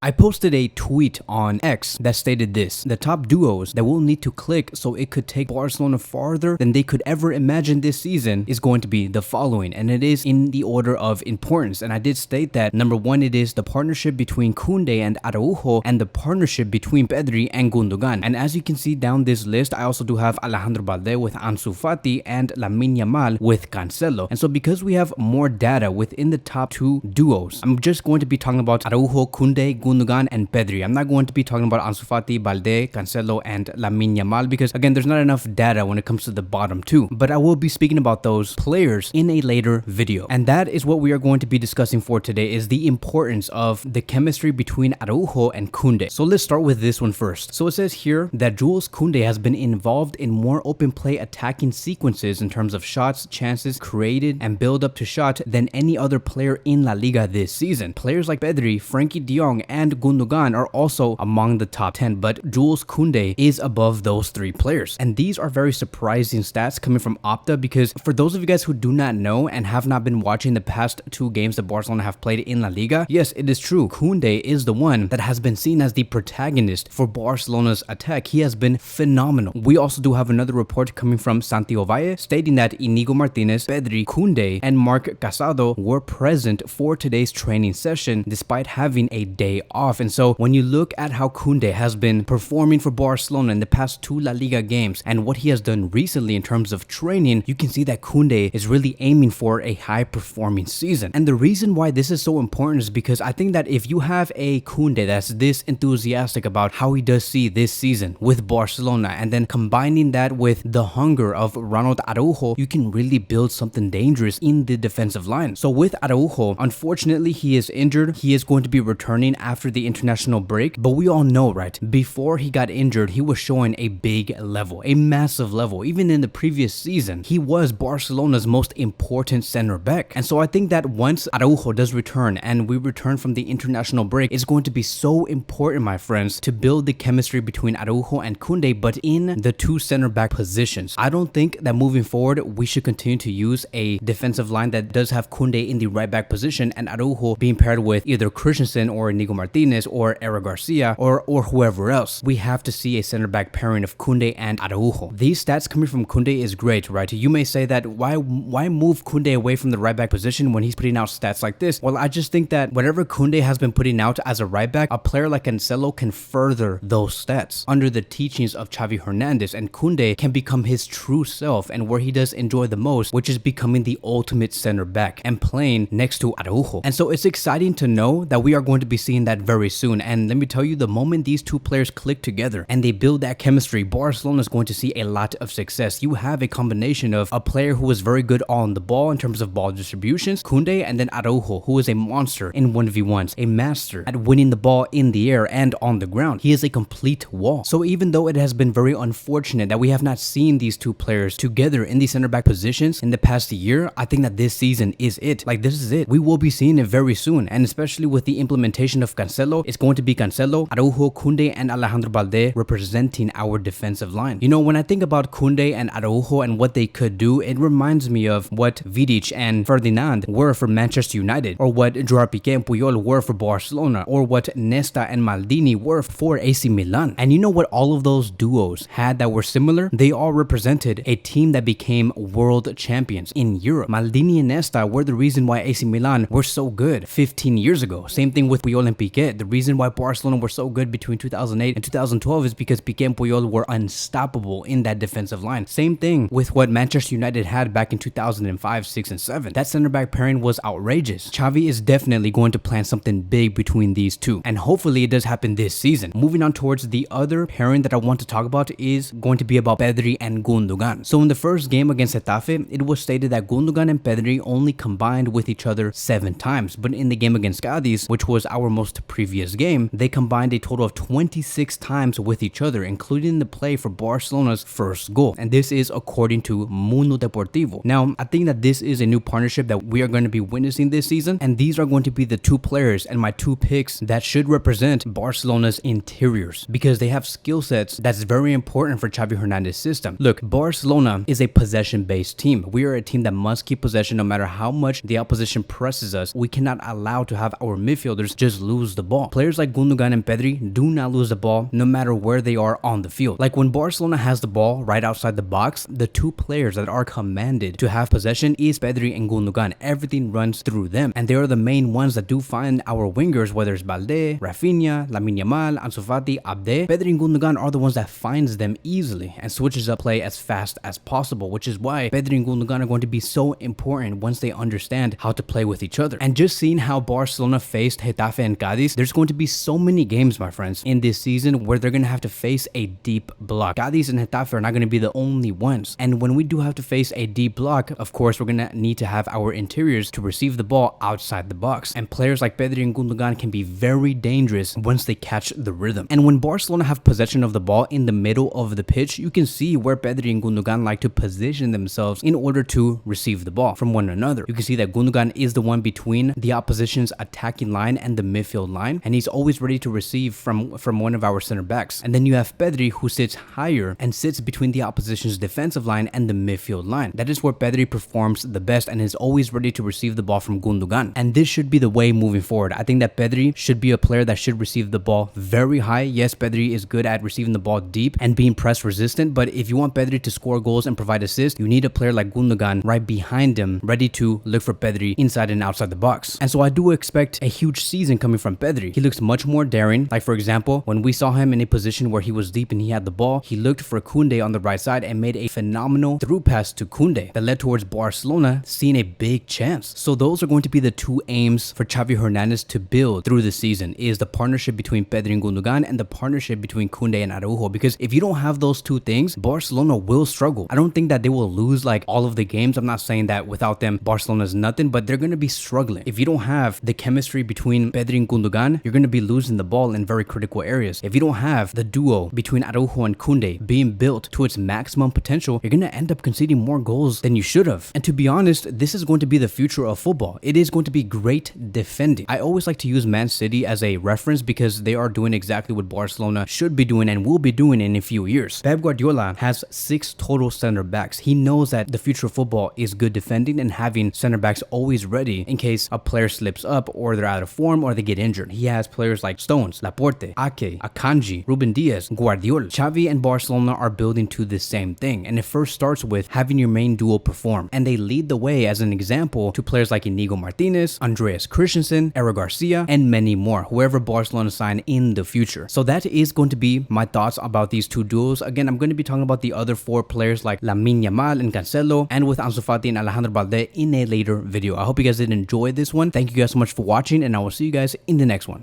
I posted a tweet on X that stated this: the top duos that we'll need to click so it could take Barcelona farther than they could ever imagine this season is going to be the following, and it is in the order of importance. And I did state that number one, it is the partnership between Kounde and Araujo, and the partnership between Pedri and Gundogan. And as you can see down this list, I also do have Alejandro Balde with Ansu Fati and Lamine Yamal with Cancelo. And so because we have more data within the top two duos, I'm just going to be talking about Araujo, Kounde, Gundogan, and Pedri. I'm not going to be talking about Ansu Fati, Balde, Cancelo, and Lamine Yamal because, again, there's not enough data when it comes to the bottom two. But I will be speaking about those players in a later video. And that is what we are going to be discussing for today, is the importance of the chemistry between Araujo and Kounde. So let's start with this one first. So it says here that Jules Kounde has been involved in more open play attacking sequences in terms of shots, chances created, and build up to shot than any other player in La Liga this season. Players like Pedri, Frankie de Jong, and Gundogan are also among the top 10, but Jules Kounde is above those three players. And these are very surprising stats coming from Opta, because for those of you guys who do not know and have not been watching the past two games that Barcelona have played in La Liga, yes, it is true, Kounde is the one that has been seen as the protagonist for Barcelona's attack. He has been phenomenal. We also do have another report coming from Santiago Valle stating that Inigo Martinez, Pedri, Kounde, and Marc Casado were present for today's training session despite having a day off. And so when you look at how Kounde has been performing for Barcelona in the past two La Liga games and what he has done recently in terms of training, you can see that Kounde is really aiming for a high performing season. And the reason why this is so important is because I think that if you have a Kounde that's this enthusiastic about how he does see this season with Barcelona, and then combining that with the hunger of Ronald Araujo, you can really build something dangerous in the defensive line. So with Araujo, unfortunately, he is injured. He is going to be returning after the international break, but we all know, right, before he got injured, he was showing a big level, a massive level. Even in the previous season, he was Barcelona's most important center back. And so I think that once Araujo does return and we return from the international break, it's going to be so important, my friends, to build the chemistry between Araujo and Kounde, but in the two center back positions. I don't think that moving forward, we should continue to use a defensive line that does have Kounde in the right back position and Araujo being paired with either Christensen or Inigo Martinez or Eric Garcia or whoever else. We have to see a center back pairing of Kounde and Araujo. These stats coming from Kounde is great, right? You may say that why move Kounde away from the right back position when he's putting out stats like this? Well, I just think that whatever Kounde has been putting out as a right back, a player like Cancelo can further those stats under the teachings of Xavi Hernandez, and Kounde can become his true self and where he does enjoy the most, which is becoming the ultimate center back and playing next to Araujo. And so it's exciting to know that we are going to be seeing that very soon. And let me tell you, the moment these two players click together and they build that chemistry, Barcelona is going to see a lot of success. You have a combination of a player who is very good on the ball in terms of ball distributions, Kounde, and then Araujo, who is a monster in 1v1s, a master at winning the ball in the air and on the ground. He is a complete wall. So even though it has been very unfortunate that we have not seen these two players together in the center back positions in the past year, I think that this season is it. Like, this is it. We will be seeing it very soon. And especially with the implementation of Cancelo, it's going to be Cancelo, Araujo, Kounde, and Alejandro Balde representing our defensive line. You know, when I think about Kounde and Araujo and what they could do, it reminds me of what Vidic and Ferdinand were for Manchester United, or what Gerard Piqué and Puyol were for Barcelona, or what Nesta and Maldini were for AC Milan. And you know what all of those duos had that were similar? They all represented a team that became world champions in Europe. Maldini and Nesta were the reason why AC Milan were so good 15 years ago. Same thing with Puyol and Piqué. The reason why Barcelona were so good between 2008 and 2012 is because Piqué and Puyol were unstoppable in that defensive line. Same thing with what Manchester United had back in 2005, 6, and 7. That center back pairing was outrageous. Xavi is definitely going to plan something big between these two, and hopefully it does happen this season. Moving on towards the other pairing that I want to talk about is going to be about Pedri and Gundogan. So in the first game against Getafe, it was stated that Gundogan and Pedri only combined with each other 7 times, but in the game against Cadiz, which was our most previous game, they combined a total of 26 times with each other, including the play for Barcelona's first goal. And this is according to Mundo Deportivo. Now, I think that this is a new partnership that we are going to be witnessing this season, and these are going to be the two players and my two picks that should represent Barcelona's interiors, because they have skill sets that's very important for Xavi Hernandez's system. Look, Barcelona is a possession-based team. We are a team that must keep possession no matter how much the opposition presses us. We cannot allow to have our midfielders just lose lose the ball. Players like Gundogan and Pedri do not lose the ball no matter where they are on the field. Like when Barcelona has the ball right outside the box, the two players that are commanded to have possession is Pedri and Gundogan. Everything runs through them, and they are the main ones that do find our wingers, whether it's Balde, Rafinha, Lamine Yamal, Ansu Fati, Abde. Pedri and Gundogan are the ones that finds them easily and switches up play as fast as possible, which is why Pedri and Gundogan are going to be so important once they understand how to play with each other. And just seeing how Barcelona faced Getafe and Cadiz, there's going to be so many games, my friends, in this season where they're going to have to face a deep block. Cadiz and Getafe are not going to be the only ones. And when we do have to face a deep block, of course, we're going to need to have our interiors to receive the ball outside the box. And players like Pedri and Gundogan can be very dangerous once they catch the rhythm. And when Barcelona have possession of the ball in the middle of the pitch, you can see where Pedri and Gundogan like to position themselves in order to receive the ball from one another. You can see that Gundogan is the one between the opposition's attacking line and the midfield line, and he's always ready to receive from one of our center backs. And then you have Pedri, who sits higher and sits between the opposition's defensive line and the midfield line. That is where Pedri performs the best and is always ready to receive the ball from Gundogan. And this should be the way moving forward. I think that Pedri should be a player that should receive the ball very high. Yes, Pedri is good at receiving the ball deep and being press resistant, but if you want Pedri to score goals and provide assists, you need a player like Gundogan right behind him, ready to look for Pedri inside and outside the box. And so I do expect a huge season coming from Pedri. He looks much more daring. Like for example, when we saw him in a position where he was deep and he had the ball, he looked for Kounde on the right side and made a phenomenal through pass to Kounde that led towards Barcelona seeing a big chance. So those are going to be the two aims for Xavi Hernandez to build through the season, is the partnership between Pedri and Gundogan and the partnership between Kounde and Araujo. Because if you don't have those two things, Barcelona will struggle. I don't think that they will lose like all of the games. I'm not saying that without them Barcelona is nothing, but they're going to be struggling. If you don't have the chemistry between Pedri and Gundogan, you're going to be losing the ball in very critical areas. If you don't have the duo between Araujo and Kounde being built to its maximum potential, you're going to end up conceding more goals than you should have. And to be honest, this is going to be the future of football. It is going to be great defending. I always like to use Man City as a reference because they are doing exactly what Barcelona should be doing and will be doing in a few years. Pep Guardiola has 6 total center backs. He knows that the future of football is good defending and having center backs always ready in case a player slips up or they're out of form or they get injured. He has players like Stones, Laporte, Ake, Akanji, Ruben Diaz, Guardiola. Xavi and Barcelona are building to the same thing, and it first starts with having your main duo perform, and they lead the way as an example to players like Inigo Martinez, Andreas Christensen, Eric Garcia, and many more, whoever Barcelona sign in the future. So that is going to be my thoughts about these two duos. Again, I'm going to be talking about the other 4 players like Lamine Yamal and Cancelo, and with Ansu Fati and Alejandro Balde in a later video. I hope you guys did enjoy this one. Thank you guys so much for watching, and I will see you guys in the next one.